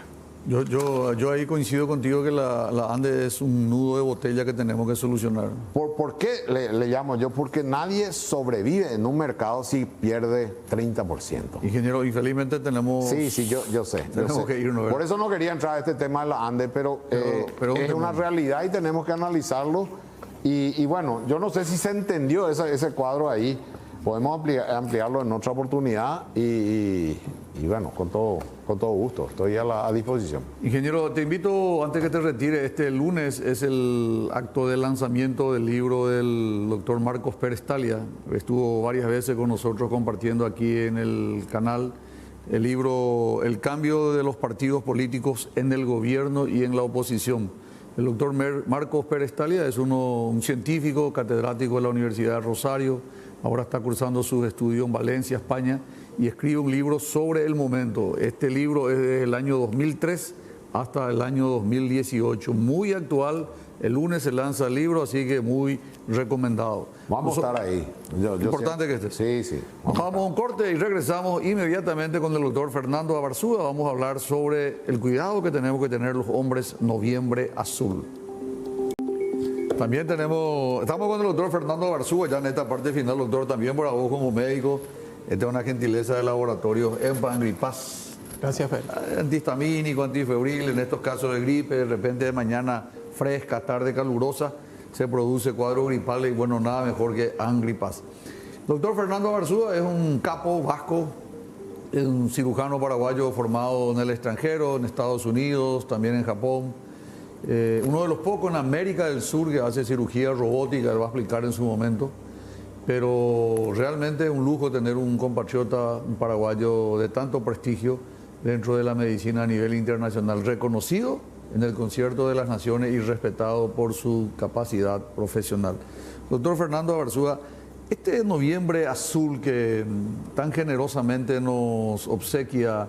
Speaker 3: Yo ahí coincido contigo que la ANDE es un nudo de botella que tenemos que solucionar.
Speaker 4: ¿Por qué le llamo yo? Porque nadie sobrevive en un mercado si pierde 30%.
Speaker 3: Ingeniero, infelizmente tenemos...
Speaker 4: Sí, yo sé.
Speaker 3: Tenemos que irnos, ¿verdad?
Speaker 4: Por eso no quería entrar a este tema de la ANDE, pero es una realidad y tenemos que analizarlo. Y bueno, yo no sé si se entendió ese cuadro ahí. Podemos ampliarlo en otra oportunidad y bueno, con todo gusto, estoy a disposición.
Speaker 3: Ingeniero, te invito, antes que te retire, este lunes es el acto de lanzamiento del libro del doctor Marcos Pérez Talia. Estuvo varias veces con nosotros compartiendo aquí en el canal el libro El cambio de los partidos políticos en el gobierno y en la oposición. El doctor Marcos Pérez Talia es un científico, catedrático de la Universidad de Rosario. Ahora está cursando sus estudios en Valencia, España, y escribe un libro sobre el momento. Este libro es desde el año 2003 hasta el año 2018, muy actual. El lunes se lanza el libro, así que muy recomendado.
Speaker 4: Vamos a estar ahí.
Speaker 3: Importante que estés.
Speaker 4: Sí.
Speaker 3: Vamos a un corte y regresamos inmediatamente con el doctor Fernando Abarzúa. Vamos a hablar sobre el cuidado que tenemos que tener los hombres Noviembre Azul. También estamos con el doctor Fernando Abarzúa, ya en esta parte final, doctor, también por vos como médico. Esta es una gentileza de laboratorio EMPA Angripaz.
Speaker 5: Gracias, Fer.
Speaker 3: Antihistamínico, antifebril, en estos casos de gripe, de repente de mañana fresca, tarde calurosa, se produce cuadro gripal y bueno, nada mejor que Angripaz. Doctor Fernando Abarzúa es un capo vasco, es un cirujano paraguayo formado en el extranjero, en Estados Unidos, también en Japón. Uno de los pocos en América del Sur que hace cirugía robótica, él va a explicar en su momento. Pero realmente es un lujo tener un compatriota, un paraguayo de tanto prestigio dentro de la medicina a nivel internacional, reconocido en el concierto de las naciones y respetado por su capacidad profesional. Doctor Fernando Abarzúa, este Noviembre Azul que tan generosamente nos obsequia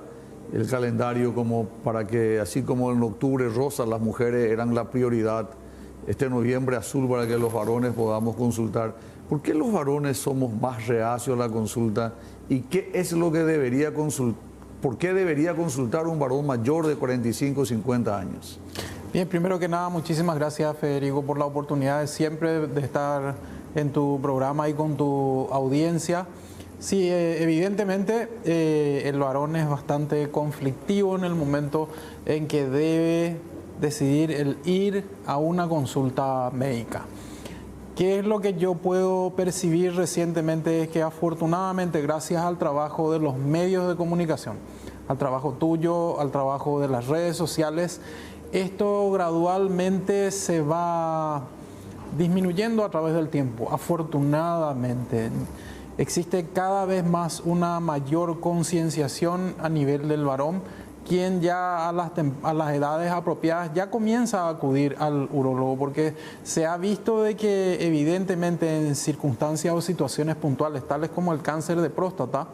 Speaker 3: el calendario como para que, así como en octubre rosa las mujeres eran la prioridad, este Noviembre Azul para que los varones podamos consultar. ¿Por qué los varones somos más reacios a la consulta? ¿Y qué es lo que debería consultar? ¿Por qué debería consultar un varón mayor de 45 o 50 años?
Speaker 5: Bien, primero que nada, muchísimas gracias, Federico, por la oportunidad de siempre de estar en tu programa y con tu audiencia. Sí, evidentemente el varón es bastante conflictivo en el momento en que debe decidir el ir a una consulta médica. ¿Qué es lo que yo puedo percibir recientemente? Es que afortunadamente, gracias al trabajo de los medios de comunicación, al trabajo tuyo, al trabajo de las redes sociales, esto gradualmente se va disminuyendo a través del tiempo. Afortunadamente, existe cada vez más una mayor concienciación a nivel del varón, quien ya a las edades apropiadas ya comienza a acudir al urólogo, porque se ha visto de que evidentemente en circunstancias o situaciones puntuales, tales como el cáncer de próstata,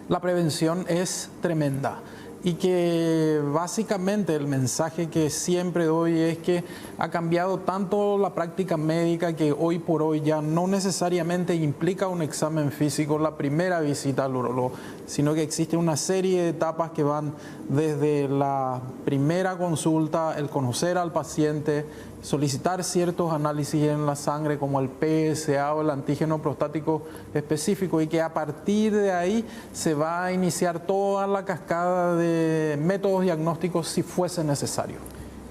Speaker 5: la prevención es tremenda. Y que básicamente el mensaje que siempre doy es que ha cambiado tanto la práctica médica que hoy por hoy ya no necesariamente implica un examen físico la primera visita al urólogo, sino que existe una serie de etapas que van desde la primera consulta, el conocer al paciente, solicitar ciertos análisis en la sangre como el PSA o el antígeno prostático específico, y que a partir de ahí se va a iniciar toda la cascada de métodos diagnósticos si fuese necesario.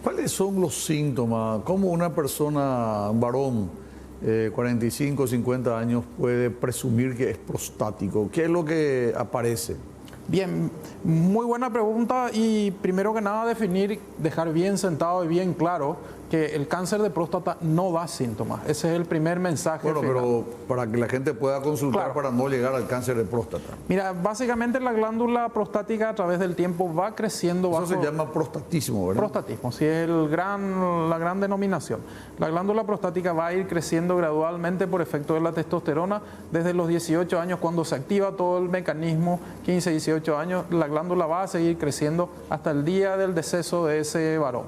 Speaker 3: ¿Cuáles son los síntomas? ¿Cómo una persona, un varón, 45, 50 años, puede presumir que es prostático? ¿Qué es lo que aparece?
Speaker 5: Bien, muy buena pregunta, y primero que nada dejar bien sentado y bien claro que el cáncer de próstata no da síntomas. Ese es el primer mensaje.
Speaker 3: Bueno,
Speaker 5: final.
Speaker 3: pero para que la gente pueda consultar,
Speaker 5: Claro.
Speaker 3: para no llegar al cáncer de próstata.
Speaker 5: Mira, básicamente la glándula prostática a través del tiempo va creciendo
Speaker 3: Eso
Speaker 5: bajo...
Speaker 3: se llama prostatismo, ¿verdad?
Speaker 5: Prostatismo, sí, es la gran denominación. La glándula prostática va a ir creciendo gradualmente por efecto de la testosterona desde los 18 años, cuando se activa todo el mecanismo, 15, 18 años, la glándula va a seguir creciendo hasta el día del deceso de ese varón.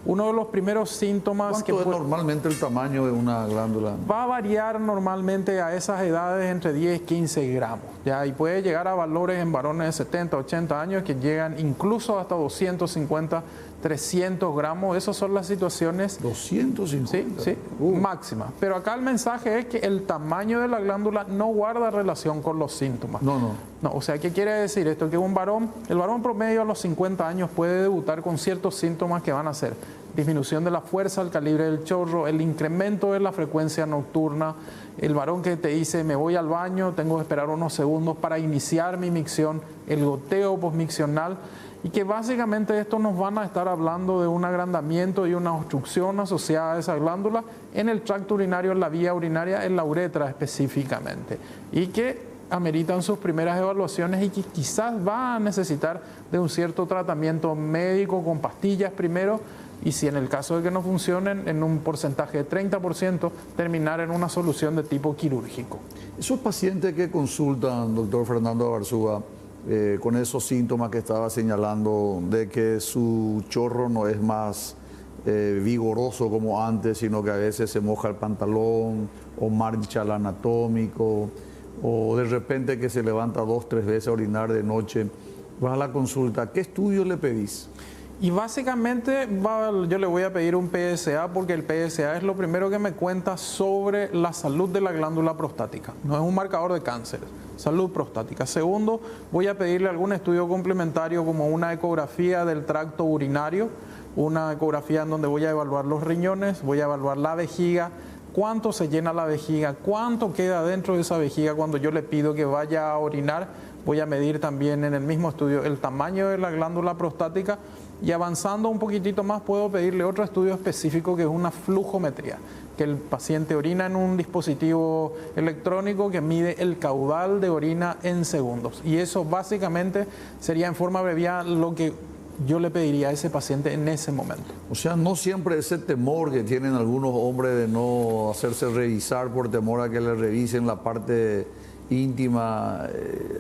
Speaker 5: Uno de los primeros síntomas
Speaker 3: ¿Cuánto es normalmente el tamaño de una glándula?
Speaker 5: va a variar normalmente a esas edades entre 10 y 15 gramos, ¿ya? Y puede llegar a valores en varones de 70, 80 años que llegan incluso hasta 250, 300 gramos. Esas son las situaciones
Speaker 3: 250.
Speaker 5: sí, máximas. Pero acá el mensaje es que el tamaño de la glándula no guarda relación con los síntomas.
Speaker 3: No.
Speaker 5: No, o sea, ¿qué quiere decir esto? Que el varón promedio a los 50 años puede debutar con ciertos síntomas que van a ser disminución de la fuerza, el calibre del chorro, el incremento de la frecuencia nocturna, el varón que te dice me voy al baño, tengo que esperar unos segundos para iniciar mi micción, el goteo posmiccional, y que básicamente esto nos van a estar hablando de un agrandamiento y una obstrucción asociada a esa glándula en el tracto urinario, en la vía urinaria, en la uretra específicamente, y que ameritan sus primeras evaluaciones y que quizás va a necesitar de un cierto tratamiento médico con pastillas primero, y si en el caso de que no funcionen, en un porcentaje de 30%, terminar en una solución de tipo quirúrgico.
Speaker 3: Esos pacientes que consultan, doctor Fernando Abarzúa, con esos síntomas que estaba señalando, de que su chorro no es más vigoroso como antes, sino que a veces se moja el pantalón o marcha el anatómico, o de repente que se levanta 2, 3 veces a orinar de noche, vas a la consulta, ¿qué estudio le pedís?
Speaker 5: Y básicamente yo le voy a pedir un PSA, porque el PSA es lo primero que me cuenta sobre la salud de la glándula prostática. No es un marcador de cáncer, salud prostática. Segundo, voy a pedirle algún estudio complementario como una ecografía del tracto urinario, una ecografía en donde voy a evaluar los riñones, voy a evaluar la vejiga, cuánto se llena la vejiga, cuánto queda dentro de esa vejiga cuando yo le pido que vaya a orinar. Voy a medir también en el mismo estudio el tamaño de la glándula prostática, y avanzando un poquitito más puedo pedirle otro estudio específico que es una flujometría, que el paciente orina en un dispositivo electrónico que mide el caudal de orina en segundos, y eso básicamente sería en forma abreviada lo que yo le pediría a ese paciente en ese momento.
Speaker 3: O sea, no siempre ese temor que tienen algunos hombres de no hacerse revisar por temor a que le revisen la parte íntima,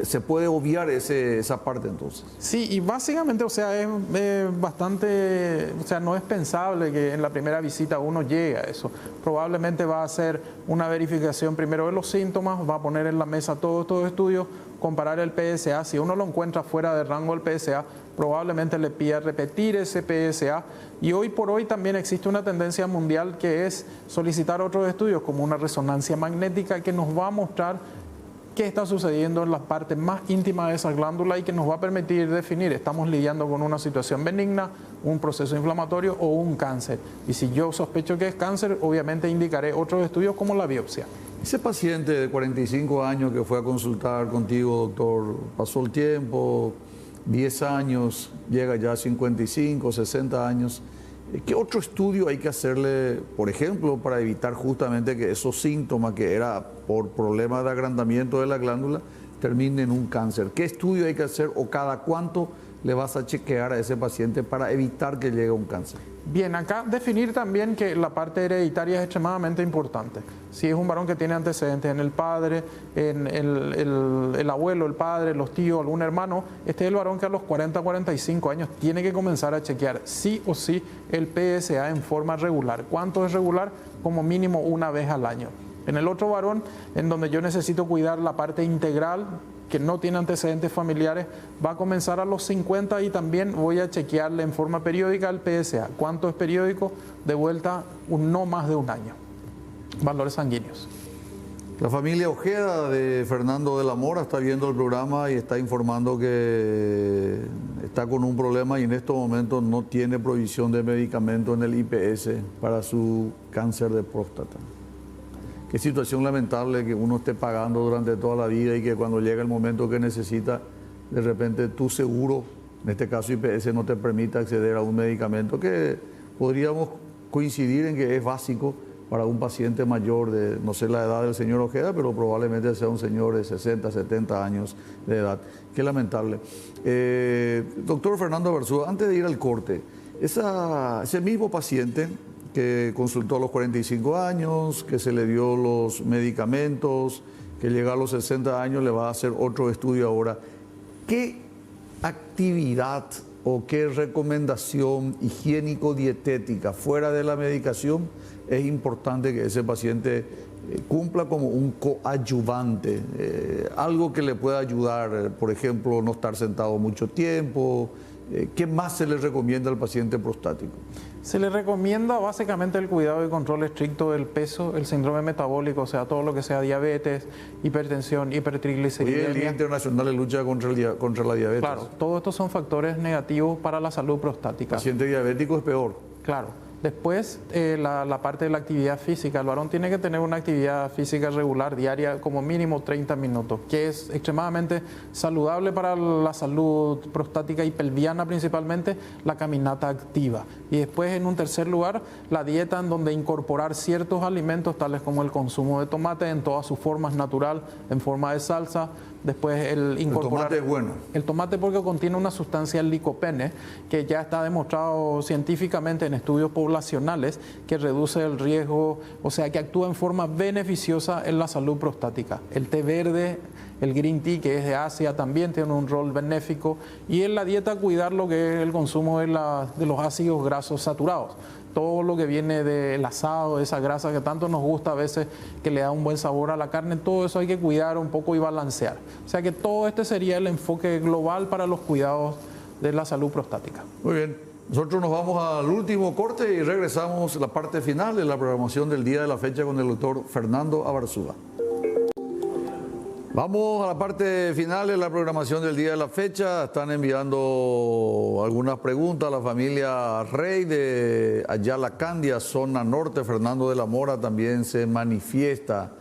Speaker 3: se puede obviar esa parte entonces.
Speaker 5: Sí, y básicamente, o sea, es bastante, o sea, no es pensable que en la primera visita uno llegue a eso. Probablemente va a hacer una verificación primero de los síntomas, va a poner en la mesa todos estos estudios, comparar el PSA. Si uno lo encuentra fuera de rango del PSA, probablemente le pida repetir ese PSA. Y hoy por hoy también existe una tendencia mundial que es solicitar otros estudios, como una resonancia magnética, que nos va a mostrar qué está sucediendo en la parte más íntima de esa glándula, y que nos va a permitir definir, estamos lidiando con una situación benigna, un proceso inflamatorio o un cáncer. Y si yo sospecho que es cáncer, obviamente indicaré otros estudios como la biopsia.
Speaker 3: Ese paciente de 45 años que fue a consultar contigo, doctor, pasó el tiempo, 10 años, llega ya a 55, 60 años. ¿Qué otro estudio hay que hacerle, por ejemplo, para evitar justamente que esos síntomas que era por problemas de agrandamiento de la glándula terminen en un cáncer? ¿Qué estudio hay que hacer o cada cuánto le vas a chequear a ese paciente para evitar que llegue a un cáncer?
Speaker 5: Bien, acá definir también que la parte hereditaria es extremadamente importante. Si es un varón que tiene antecedentes en el padre, en el abuelo, el padre, los tíos, algún hermano, este es el varón que a los 40, 45 años tiene que comenzar a chequear sí o sí el PSA en forma regular. ¿Cuánto es regular? Como mínimo una vez al año. En el otro varón, en donde yo necesito cuidar la parte integral, que no tiene antecedentes familiares, va a comenzar a los 50 y también voy a chequearle en forma periódica el PSA. ¿Cuánto es periódico? De vuelta, no más de un año. Valores sanguíneos.
Speaker 3: La familia Ojeda de Fernando de la Mora está viendo el programa y está informando que está con un problema y en estos momentos no tiene provisión de medicamento en el IPS para su cáncer de próstata. Qué situación lamentable que uno esté pagando durante toda la vida y que cuando llega el momento que necesita, de repente tu seguro, en este caso IPS, no te permita acceder a un medicamento que podríamos coincidir en que es básico para un paciente mayor de, no sé la edad del señor Ojeda, pero probablemente sea un señor de 60, 70 años de edad. Qué lamentable. Doctor Fernando Abarzúa, antes de ir al corte, ese mismo paciente que consultó a los 45 años, que se le dio los medicamentos, que llega a los 60 años, le va a hacer otro estudio ahora. ¿Qué actividad o qué recomendación higiénico-dietética fuera de la medicación es importante que ese paciente cumpla como un coadyuvante? Algo que le pueda ayudar, por ejemplo, no estar sentado mucho tiempo. ¿Qué más se le recomienda al paciente prostático?
Speaker 5: Se le recomienda básicamente el cuidado y control estricto del peso, el síndrome metabólico, o sea, todo lo que sea diabetes, hipertensión,
Speaker 3: Hoy
Speaker 5: hipertrigliceridemia.
Speaker 3: el Día Internacional de Lucha contra la diabetes.
Speaker 5: Claro, todos estos son factores negativos para la salud
Speaker 3: El
Speaker 5: prostática.
Speaker 3: paciente diabético es peor.
Speaker 5: Claro. Después, la parte de la actividad física. El varón tiene que tener una actividad física regular, diaria, como mínimo 30 minutos, que es extremadamente saludable para la salud prostática y pelviana principalmente, la caminata activa. Y después, en un tercer lugar, la dieta en donde incorporar ciertos alimentos, tales como el consumo de tomate en todas sus formas, natural, en forma de salsa. Después el incorporar...
Speaker 3: El tomate es bueno.
Speaker 5: El tomate porque contiene una sustancia, el licopene, que ya está demostrado científicamente en estudios poblacionales que reduce el riesgo, o sea, que actúa en forma beneficiosa en la salud prostática. El té verde, el green tea, que es de Asia, también tiene un rol benéfico. Y en la dieta cuidar lo que es el consumo de los ácidos grasos saturados. Todo lo que viene del asado, esa grasa que tanto nos gusta a veces, que le da un buen sabor a la carne, todo eso hay que cuidar un poco y balancear. O sea que todo este sería el enfoque global para los cuidados de la salud prostática.
Speaker 3: Muy bien, nosotros nos vamos al último corte y regresamos a la parte final de la programación del día de la fecha con el doctor Fernando Abarzúa. Vamos a la parte final de la programación del día de la fecha. Están enviando algunas preguntas a la familia Rey de Ayala Candia, zona norte. Fernando de la Mora también se manifiesta.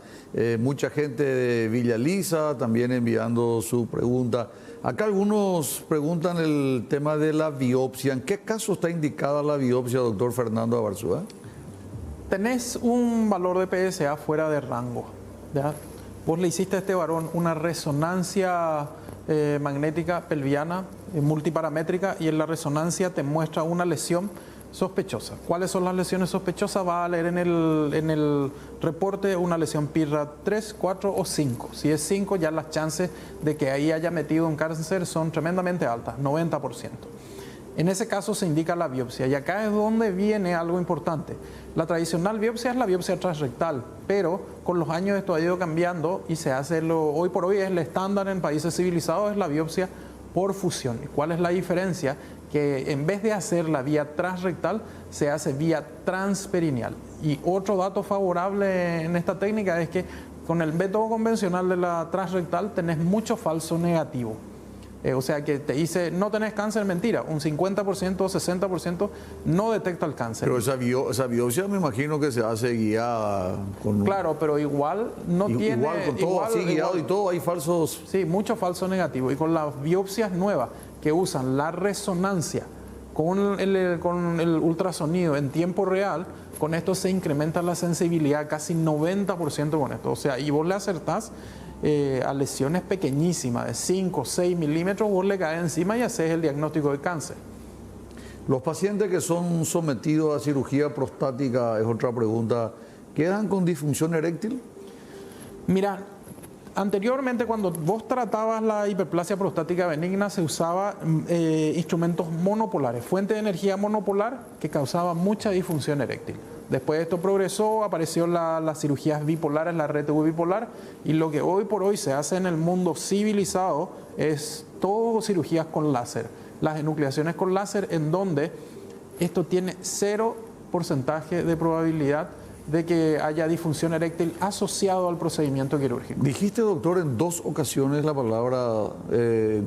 Speaker 3: Mucha gente de Villa Lisa también enviando su pregunta. Acá algunos preguntan el tema de la biopsia. ¿En qué caso está indicada la biopsia, doctor Fernando Abarzúa?
Speaker 5: Tenés un valor de PSA fuera de rango, ¿ya? Vos le hiciste a este varón una resonancia magnética pelviana multiparamétrica y en la resonancia te muestra una lesión sospechosa. ¿Cuáles son las lesiones sospechosas? Va a leer en el reporte una lesión PIRA 3, 4 o 5. Si es 5, ya las chances de que ahí haya metido un cáncer son tremendamente altas, 90%. En ese caso se indica la biopsia y acá es donde viene algo importante. La tradicional biopsia es la biopsia transrectal, pero con los años esto ha ido cambiando y se hace hoy por hoy es el estándar en países civilizados, es la biopsia por fusión. ¿Cuál es la diferencia? Que en vez de hacer la vía transrectal, se hace vía transperineal. Y otro dato favorable en esta técnica es que con el método convencional de la transrectal tenés mucho falso negativo. O sea que te dice, no tenés cáncer, mentira, un 50% o 60% no detecta el cáncer.
Speaker 3: Pero esa biopsia me imagino que se hace guiada con...
Speaker 5: Claro, pero igual no tiene...
Speaker 3: Igual con todo así guiado y todo, hay falsos...
Speaker 5: Sí, mucho falso negativo. Y con las biopsias nuevas que usan la resonancia con el ultrasonido en tiempo real, con esto se incrementa la sensibilidad casi 90% con esto. O sea, y vos le acertás a lesiones pequeñísimas de 5 o 6 milímetros, vos le caes encima y haces el diagnóstico de cáncer.
Speaker 3: Los pacientes que son sometidos a cirugía prostática, es otra pregunta, ¿quedan con disfunción eréctil?
Speaker 5: Mira, anteriormente cuando vos tratabas la hiperplasia prostática benigna se usaba instrumentos monopolares, fuente de energía monopolar que causaba mucha disfunción eréctil. después esto progresó, apareció las cirugías bipolares, la RTV bipolar, y lo que hoy por hoy se hace en el mundo civilizado es todo cirugías con láser, las enucleaciones con láser, en donde esto tiene 0% de probabilidad de que haya disfunción eréctil asociado al procedimiento quirúrgico.
Speaker 3: Dijiste, doctor, en 2 ocasiones la palabra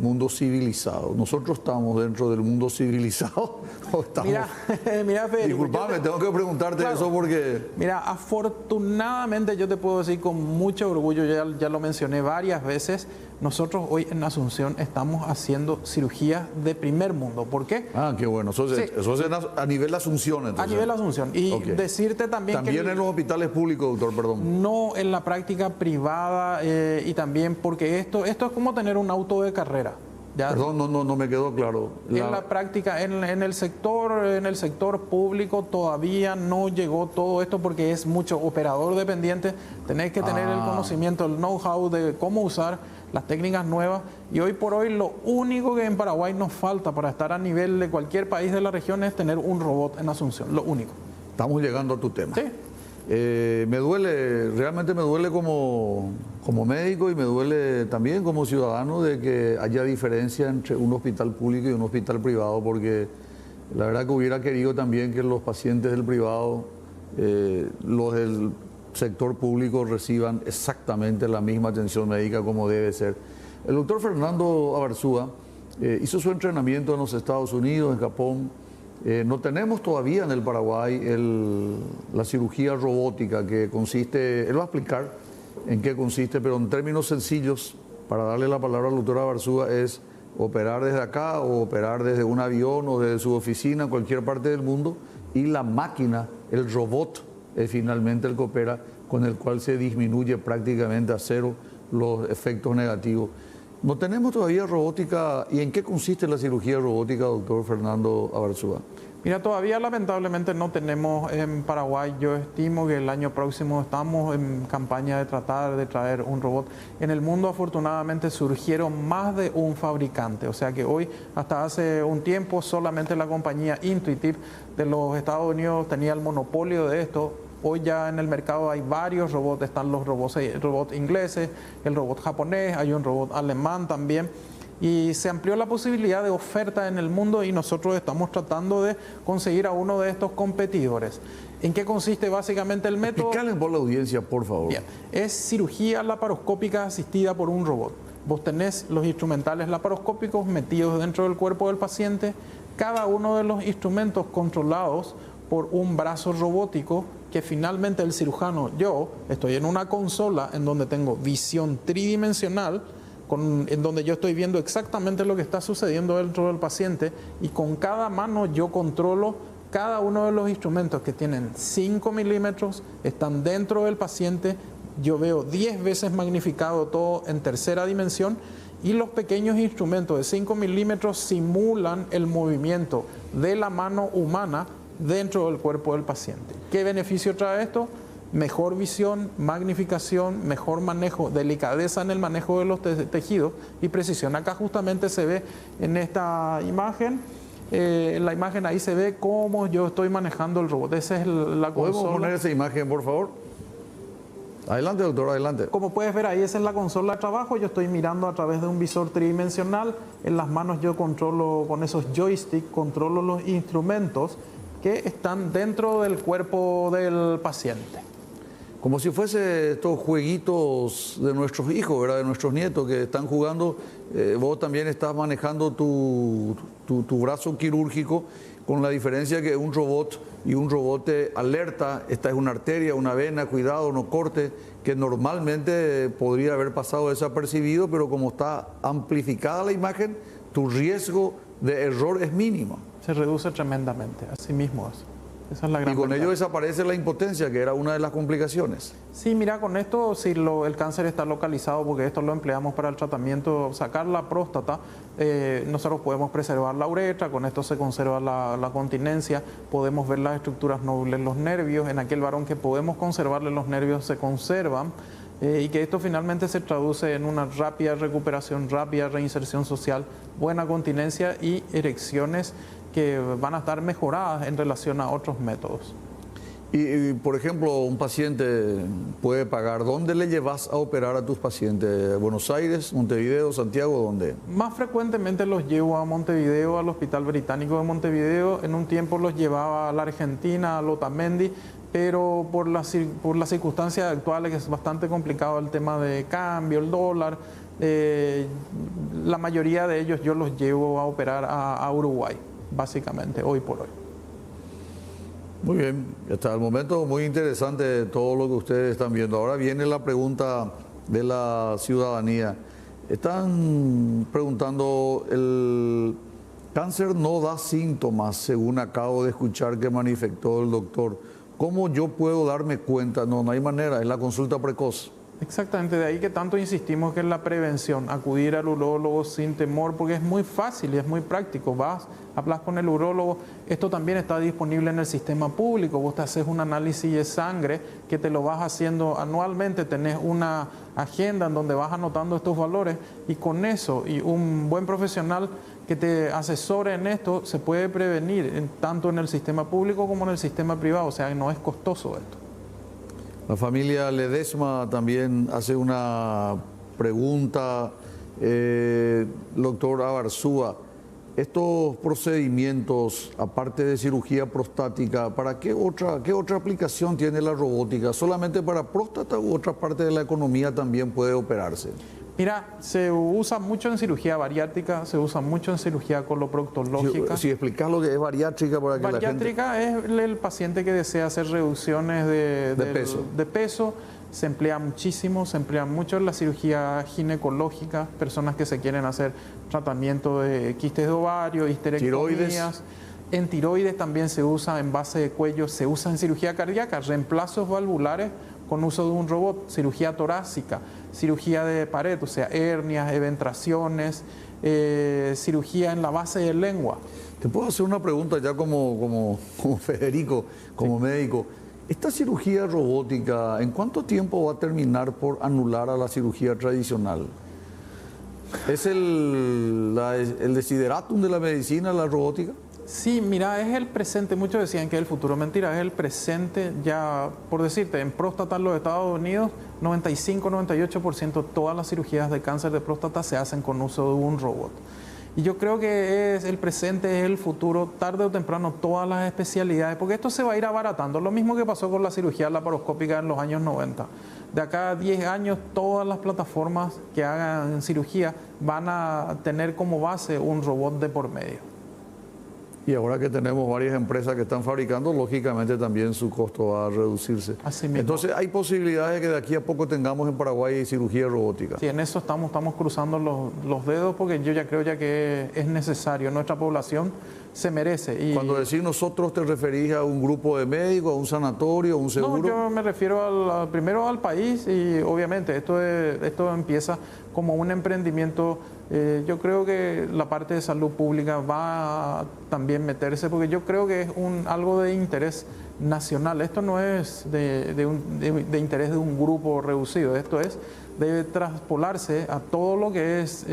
Speaker 3: mundo civilizado. ¿Nosotros estamos dentro del mundo civilizado o estamos...?
Speaker 5: Mira, Federico,
Speaker 3: Disculpame, tengo que preguntarte eso porque...
Speaker 5: Mira, afortunadamente yo te puedo decir con mucho orgullo, ya lo mencioné varias veces, nosotros hoy en Asunción estamos haciendo cirugías de primer mundo. ¿Por qué?
Speaker 3: Ah, qué bueno. Eso es a nivel de Asunción, entonces.
Speaker 5: A nivel de Asunción. Y decirte también que...
Speaker 3: También en los hospitales públicos, doctor, perdón.
Speaker 5: No en la práctica privada y también porque esto es como tener un auto de carrera. ¿Ya?
Speaker 3: Perdón, no me quedó claro.
Speaker 5: En la práctica, en el sector público todavía no llegó todo esto porque es mucho operador dependiente. Tenés que tener el conocimiento, el know-how de cómo usar las técnicas nuevas. Y hoy por hoy lo único que en Paraguay nos falta para estar a nivel de cualquier país de la región es tener un robot en Asunción. Lo único.
Speaker 3: Estamos llegando a tu tema.
Speaker 5: Sí.
Speaker 3: Me duele, realmente me duele como médico y me duele también como ciudadano de que haya diferencia entre un hospital público y un hospital privado, porque la verdad que hubiera querido también que los pacientes del privado, los del sector público reciban exactamente la misma atención médica como debe ser. El doctor Fernando Abarzúa hizo su entrenamiento en los Estados Unidos, en Japón. No tenemos todavía en el Paraguay la cirugía robótica, que consiste, él va a explicar en qué consiste, pero en términos sencillos, para darle la palabra al doctor Abarzúa, es operar desde acá o operar desde un avión o desde su oficina en cualquier parte del mundo, y la máquina, el robot, es finalmente el que opera, con el cual se disminuye prácticamente a cero los efectos negativos. No tenemos todavía robótica. ¿Y en qué consiste la cirugía robótica, doctor Fernando Abarzúa?
Speaker 5: Mira, todavía lamentablemente no tenemos en Paraguay. Yo estimo que el año próximo estamos en campaña de tratar de traer un robot. En el mundo afortunadamente surgieron más de un fabricante. O sea que hoy, hasta hace un tiempo, solamente la compañía Intuitive de los Estados Unidos tenía el monopolio de esto. Hoy ya en el mercado hay varios robots, están los robots ingleses, el robot japonés, hay un robot alemán también, y se amplió la posibilidad de oferta en el mundo y nosotros estamos tratando de conseguir a uno de estos competidores. ¿En qué consiste básicamente el método?
Speaker 3: Explícale por la audiencia, por favor.
Speaker 5: Bien, es cirugía laparoscópica asistida por un robot. Vos tenés los instrumentales laparoscópicos metidos dentro del cuerpo del paciente, cada uno de los instrumentos controlados por un brazo robótico que finalmente el cirujano, yo estoy en una consola en donde tengo visión tridimensional, en donde yo estoy viendo exactamente lo que está sucediendo dentro del paciente, y con cada mano yo controlo cada uno de los instrumentos que tienen 5 milímetros, están dentro del paciente, yo veo 10 veces magnificado todo en tercera dimensión, y los pequeños instrumentos de 5 milímetros simulan el movimiento de la mano humana dentro del cuerpo del paciente. ¿Qué beneficio trae esto? Mejor visión, magnificación, mejor manejo, delicadeza en el manejo de los tejidos y precisión. Acá justamente se ve en esta imagen, en la imagen ahí se ve cómo yo estoy manejando el robot. Esa es la consola.
Speaker 3: ¿Podemos poner esa imagen, por favor? Adelante, doctor, adelante.
Speaker 5: Como puedes ver ahí, esa es la consola de trabajo. Yo estoy mirando a través de un visor tridimensional. En las manos yo controlo, con esos joysticks, controlo los instrumentos que están dentro del cuerpo del paciente.
Speaker 3: Como si fuese estos jueguitos de nuestros hijos, ¿verdad? De nuestros nietos que están jugando. Vos también estás manejando tu brazo quirúrgico, con la diferencia que un robot te alerta, esta es una arteria, una vena, cuidado, no corte, que normalmente podría haber pasado desapercibido, pero como está amplificada la imagen, tu riesgo de error es mínimo.
Speaker 5: Se reduce tremendamente, así mismo es. Esa es la gran
Speaker 3: y con
Speaker 5: verdad.
Speaker 3: ello desaparece la impotencia, que era una de las complicaciones.
Speaker 5: Sí, mira, con esto, si el cáncer está localizado, porque esto lo empleamos para el tratamiento, sacar la próstata, nosotros podemos preservar la uretra, con esto se conserva la continencia, podemos ver las estructuras nobles, los nervios, en aquel varón que podemos conservarle los nervios se conservan, y que esto finalmente se traduce en una rápida recuperación, rápida reinserción social, buena continencia y erecciones que van a estar mejoradas en relación a otros métodos.
Speaker 3: Por ejemplo, un paciente puede pagar. ¿Dónde le llevas a operar a tus pacientes? ¿Buenos Aires, Montevideo, Santiago? ¿Dónde?
Speaker 5: Más frecuentemente los llevo a Montevideo, al Hospital Británico de Montevideo. En un tiempo los llevaba a la Argentina, a Lotamendi, pero por las circunstancias actuales, que es bastante complicado el tema de cambio, el dólar, la mayoría de ellos yo los llevo a operar a Uruguay, básicamente, hoy por hoy.
Speaker 3: Muy bien, hasta el momento muy interesante todo lo que ustedes están viendo. Ahora viene la pregunta de la ciudadanía. Están preguntando, el cáncer no da síntomas, según acabo de escuchar que manifestó el doctor. ¿Cómo yo puedo darme cuenta? No hay manera, es la consulta precoz.
Speaker 5: Exactamente, de ahí que tanto insistimos que es la prevención, acudir al urólogo sin temor, porque es muy fácil y es muy práctico. Vas, hablas con el urólogo, esto también está disponible en el sistema público. Vos te haces un análisis de sangre que te lo vas haciendo anualmente, tenés una agenda en donde vas anotando estos valores, y con eso y un buen profesional que te asesore en esto se puede prevenir tanto en el sistema público como en el sistema privado, o sea, no es costoso esto.
Speaker 3: La familia Ledesma también hace una pregunta, doctor Abarzúa. Estos procedimientos, aparte de cirugía prostática, ¿para qué otra aplicación tiene la robótica? ¿Solamente para próstata u otra parte de la economía también puede operarse?
Speaker 5: Mira, se usa mucho en cirugía bariátrica, se usa mucho en cirugía coloproctológica.
Speaker 3: Si explicás lo que es bariátrica para que la gente...
Speaker 5: Bariátrica es el paciente que desea hacer reducciones de peso. Se emplea muchísimo, se emplea mucho en la cirugía ginecológica, personas que se quieren hacer tratamiento de quistes de ovario, histerectomías.
Speaker 3: Tiroides.
Speaker 5: En tiroides también se usa, en base de cuello, se usa en cirugía cardíaca, reemplazos valvulares con uso de un robot, cirugía torácica, cirugía de pared, o sea, hernias, eventraciones, cirugía en la base de lengua.
Speaker 3: Te puedo hacer una pregunta ya como Federico, como médico. ¿Esta cirugía robótica en cuánto tiempo va a terminar por anular a la cirugía tradicional? ¿Es el desideratum de la medicina, la robótica?
Speaker 5: Sí, mira, es el presente. Muchos decían que es el futuro. Mentira, es el presente. Ya, por decirte, en próstata en los Estados Unidos, 95-98% de todas las cirugías de cáncer de próstata se hacen con uso de un robot. Y yo creo que es el presente, es el futuro, tarde o temprano, todas las especialidades, porque esto se va a ir abaratando. Lo mismo que pasó con la cirugía laparoscópica en los años 90. De acá a 10 años, todas las plataformas que hagan cirugía van a tener como base un robot de por medio.
Speaker 3: Y ahora que tenemos varias empresas que están fabricando, lógicamente también su costo va a reducirse.
Speaker 5: Así mismo.
Speaker 3: Entonces, hay posibilidades de que de aquí a poco tengamos en Paraguay cirugía robótica.
Speaker 5: Sí, en eso estamos cruzando los dedos, porque yo ya creo que es necesario. Nuestra población se merece. Y
Speaker 3: cuando decís nosotros, ¿te referís a un grupo de médicos, a un sanatorio, a un seguro?
Speaker 5: No, yo me refiero primero al país, y obviamente esto empieza como un emprendimiento. Yo creo que la parte de salud pública va a también meterse, porque yo creo que es algo de interés nacional. Esto no es de interés de un grupo reducido, esto debe traspolarse a todo lo que es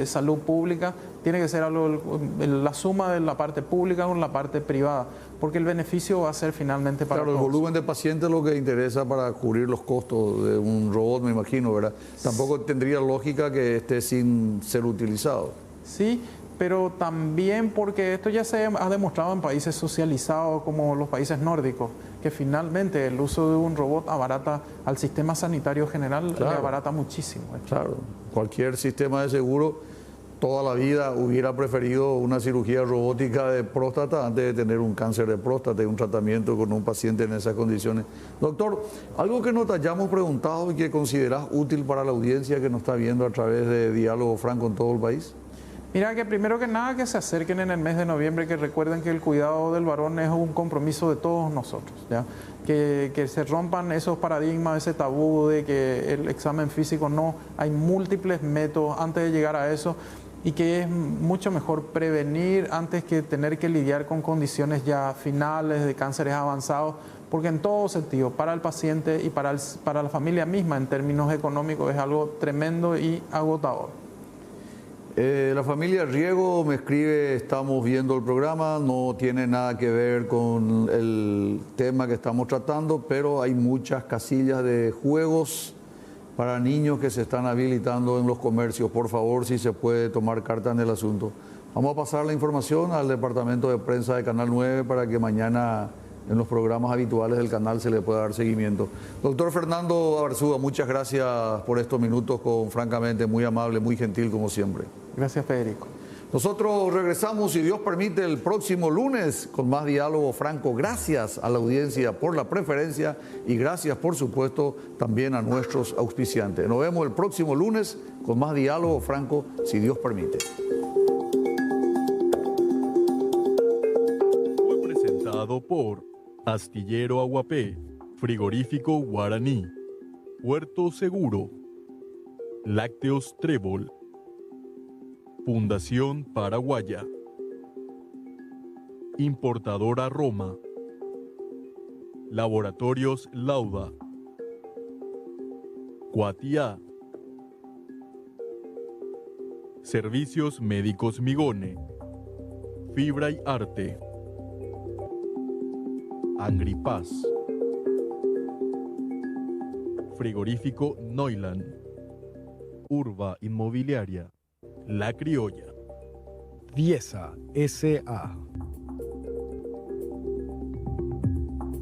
Speaker 5: salud pública. Tiene que ser la suma de la parte pública con la parte privada, porque el beneficio va a ser finalmente para todos.
Speaker 3: Claro, el volumen de pacientes es lo que interesa para cubrir los costos de un robot, me imagino, ¿verdad? Tampoco tendría lógica que esté sin ser utilizado.
Speaker 5: Sí, pero también porque esto ya se ha demostrado en países socializados como los países nórdicos, que finalmente el uso de un robot abarata al sistema sanitario general,
Speaker 3: Claro.
Speaker 5: le abarata muchísimo.
Speaker 3: Claro, cualquier sistema de seguro toda la vida hubiera preferido una cirugía robótica de próstata antes de tener un cáncer de próstata y un tratamiento con un paciente en esas condiciones. Doctor, algo que nos hayamos preguntado y que considerás útil para la audiencia que nos está viendo a través de Diálogo Franco en todo el país.
Speaker 5: Mira, que primero que nada que se acerquen en el mes de noviembre, que recuerden que el cuidado del varón es un compromiso de todos nosotros, ¿ya? Que se rompan esos paradigmas, ese tabú de que el examen físico no, hay múltiples métodos antes de llegar a eso, y que es mucho mejor prevenir antes que tener que lidiar con condiciones ya finales de cánceres avanzados, porque en todo sentido, para el paciente y para la familia misma, en términos económicos, es algo tremendo y agotador.
Speaker 3: La familia Riego me escribe, estamos viendo el programa, no tiene nada que ver con el tema que estamos tratando, pero hay muchas casillas de juegos para niños que se están habilitando en los comercios. Por favor, si se puede tomar carta en el asunto. Vamos a pasar la información al departamento de prensa de Canal 9 para que mañana en los programas habituales del canal se le pueda dar seguimiento. Doctor Fernando Arzúa, muchas gracias por estos minutos francamente, muy amable, muy gentil como siempre.
Speaker 5: Gracias, Federico.
Speaker 3: Nosotros regresamos, si Dios permite, el próximo lunes con más diálogo franco. Gracias a la audiencia por la preferencia y gracias, por supuesto, también a nuestros auspiciantes. Nos vemos el próximo lunes con más diálogo franco, si Dios permite.
Speaker 1: Fue presentado por Astillero Aguapé, Frigorífico Guaraní, Puerto Seguro, Lácteos Trébol, Fundación Paraguaya, Importadora Roma, Laboratorios Lauda, Cuatiá, Servicios Médicos Migone, Fibra y Arte, Angripaz, Frigorífico Noilan, Urba Inmobiliaria, La Criolla,
Speaker 2: Viesa S.A.